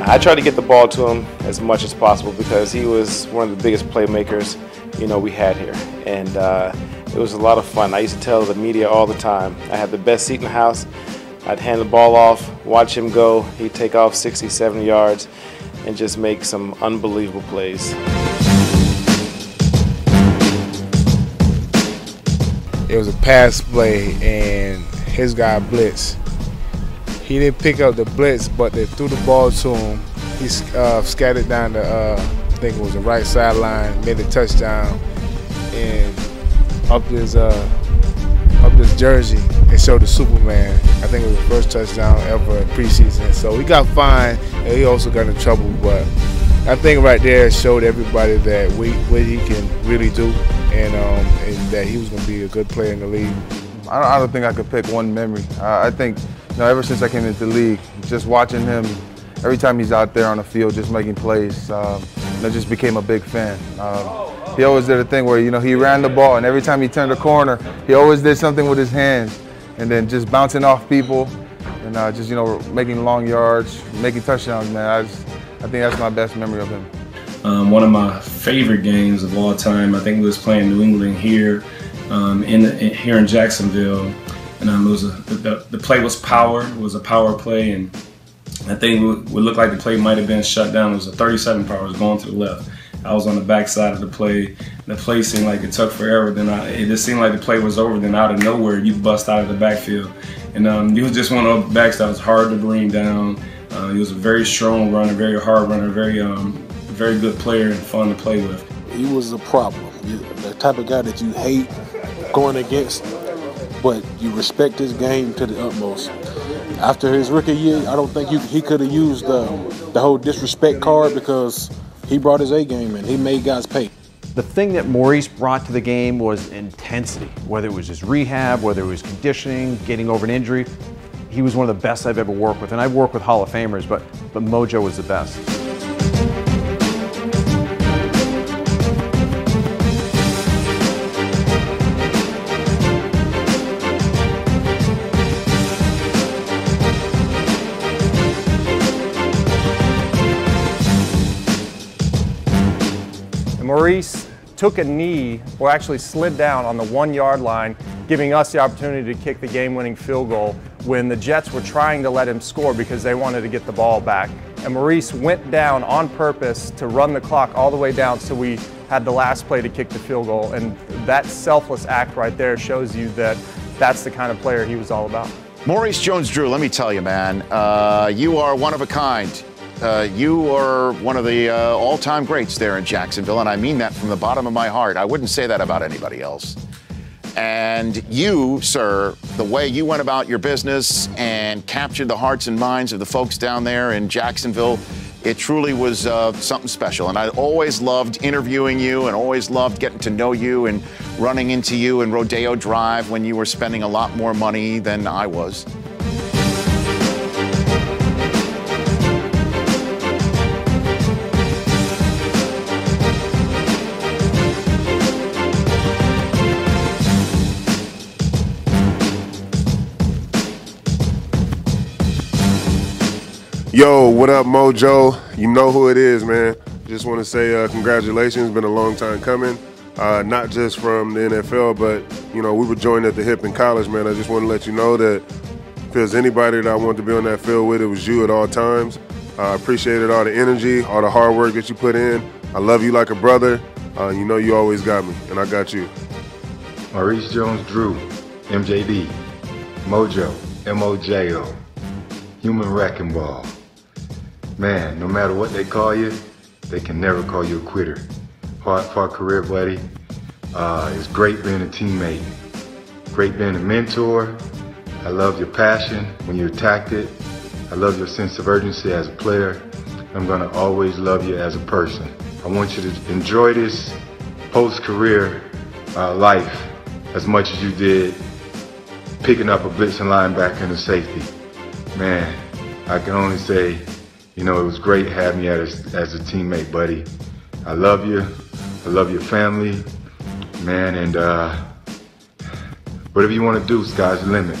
I try to get the ball to him as much as possible because he was one of the biggest playmakers, we had here. And it was a lot of fun. I used to tell the media all the time, I had the best seat in the house. I'd hand the ball off, watch him go. He'd take off 60, 70 yards and just make some unbelievable plays. It was a pass play and his guy blitzed. He didn't pick up the blitz, but they threw the ball to him. He scattered down the, I think it was the right sideline, made a touchdown, and up this jersey, it showed the Superman. I think it was the first touchdown ever in preseason. So he got fined, and he also got in trouble. But I think right there showed everybody that what he can really do, and that he was going to be a good player in the league. I don't think I could pick one memory. I think ever since I came into the league, just watching him, every time he's out there on the field just making plays, I just became a big fan. He always did a thing where he ran the ball, and every time he turned a corner, he always did something with his hands, and then just bouncing off people, and just making long yards, making touchdowns. Man, I think that's my best memory of him. One of my favorite games of all time, I think we was playing New England here, here in Jacksonville, and it was the play was power. It was a power play, and I think it looked like the play might have been shut down. It was a 37 power. It was going to the left. I was on the back side of the play. The play seemed like it took forever. Then it just seemed like the play was over. Then out of nowhere, you bust out of the backfield, and he was just one of those backs that was hard to bring down. He was a very strong runner, very hard runner, very good player and fun to play with. He was a problem. The type of guy that you hate going against, but you respect his game to the utmost. After his rookie year, I don't think he could have used the whole disrespect card because he brought his A game and he made guys pay. The thing that Maurice brought to the game was intensity, whether it was his rehab, whether it was conditioning, getting over an injury. He was one of the best I've ever worked with, and I've worked with Hall of Famers, but Mojo was the best. Maurice took a knee, or actually slid down on the 1 yard line, giving us the opportunity to kick the game-winning field goal when the Jets were trying to let him score because they wanted to get the ball back. And Maurice went down on purpose to run the clock all the way down so we had the last play to kick the field goal. And that selfless act right there shows you that that's the kind of player he was all about. Maurice Jones-Drew, let me tell you, man, you are one of a kind. You are one of the all-time greats there in Jacksonville, and I mean that from the bottom of my heart. I wouldn't say that about anybody else. And you, sir, the way you went about your business and captured the hearts and minds of the folks down there in Jacksonville, it truly was something special. And I always loved interviewing you and always loved getting to know you and running into you in Rodeo Drive when you were spending a lot more money than I was. Yo, what up, Mojo? You know who it is, man. Just want to say congratulations. Been a long time coming. Not just from the NFL, but, we were joined at the hip in college, man. I just want to let you know that if there's anybody that I want to be on that field with, it was you at all times. I appreciated all the energy, all the hard work that you put in. I love you like a brother. You know you always got me, and I got you. Maurice Jones-Drew, MJD, Mojo, M-O-J-O, Human Wrecking Ball. Man, no matter what they call you, they can never call you a quitter. Hard career, buddy. It's great being a teammate. Great being a mentor. I love your passion when you attacked it. I love your sense of urgency as a player. I'm gonna always love you as a person. I want you to enjoy this post-career life as much as you did picking up a blitzing linebacker and a safety. Man, I can only say, it was great having you as a teammate, buddy. I love you. I love your family, man, and whatever you want to do, sky's the limit.